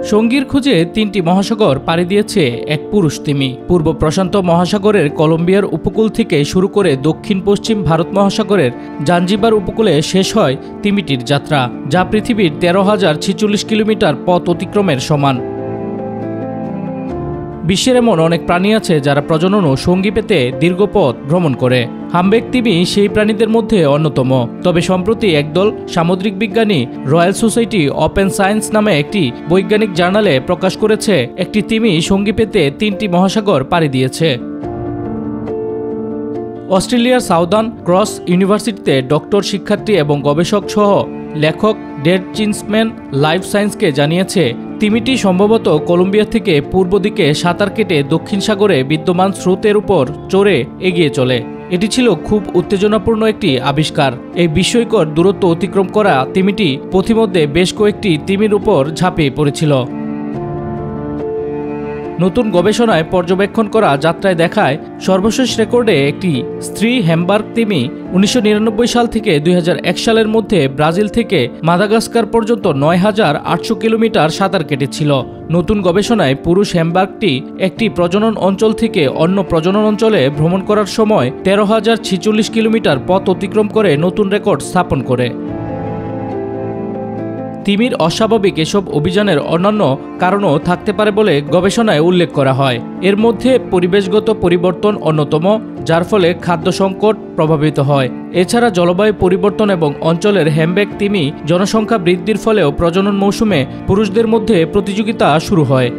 সঙ্গীর খোঁজে ৩টি মহাসাগর পাড়ি দিয়েছে এক পুরুষ তিমি। পূর্ব প্রশান্ত মহাসাগরের কলম্বিয়ার উপকূল থেকে শুরু করে দক্ষিণ পশ্চিম ভারত মহাসাগরের জাঞ্জিবার উপকূলে শেষ হয় তিমিটির যাত্রা, যা পৃথিবীর ১৩,০৪৬ কিলোমিটার পথ অতিক্রমের সমান। বিশ্বের এমন অনেক প্রাণী আছে যারা প্রজনন ও সঙ্গী পেতে দীর্ঘ পথ ভ্রমণ করে। হামবেক তিমি সেই প্রাণীদের মধ্যে অন্যতম। তবে সম্প্রতি একদল সামুদ্রিক বিজ্ঞানী রয়্যাল সোসাইটি অপেন সায়েন্স নামে একটি বৈজ্ঞানিক জার্নালে প্রকাশ করেছে একটি তিমি সঙ্গী পেতে ৩টি মহাসাগর পাড়ি দিয়েছে। অস্ট্রেলিয়ার সাউদার্ন ক্রস ইউনিভার্সিটিতে ডক্টর, শিক্ষার্থী এবং গবেষক সহ লেখক ডেড চিন্সম্যান লাইফ সায়েন্সকে জানিয়েছে তিমিটি সম্ভবত কলম্বিয়া থেকে পূর্ব দিকে সাঁতার কেটে দক্ষিণ সাগরে বিদ্যমান স্রোতের উপর চড়ে এগিয়ে চলে। এটি ছিল খুব উত্তেজনাপূর্ণ একটি আবিষ্কার। এই বিস্ময়কর দূরত্ব অতিক্রম করা তিমিটি পথিমধ্যে বেশ কয়েকটি তিমির উপর ঝাঁপিয়ে পড়েছিল। নতুন গবেষণায় পর্যবেক্ষণ করা যাত্রায় দেখায় সর্বশেষ রেকর্ডে একটি স্ত্রী হ্যামবার্গ তিমি ১৯৯৯ সাল থেকে ২০০১ সালের মধ্যে ব্রাজিল থেকে মাদাগাস্কার পর্যন্ত ৯,৮০০ কিলোমিটার সাঁতার কেটেছিল। নতুন গবেষণায় পুরুষ হ্যামবার্গটি একটি প্রজনন অঞ্চল থেকে অন্য প্রজনন অঞ্চলে ভ্রমণ করার সময় ১৩,০৪৬ কিলোমিটার পথ অতিক্রম করে নতুন রেকর্ড স্থাপন করে। তিমির অস্বাভাবিক এসব অভিযানের অন্যান্য কারণও থাকতে পারে বলে গবেষণায় উল্লেখ করা হয়। এর মধ্যে পরিবেশগত পরিবর্তন অন্যতম, যার ফলে খাদ্য সংকট প্রভাবিত হয়। এছাড়া জলবায়ু পরিবর্তন এবং অঞ্চলের হ্যামবেক তিমি জনসংখ্যা বৃদ্ধির ফলেও প্রজনন মৌসুমে পুরুষদের মধ্যে প্রতিযোগিতা শুরু হয়।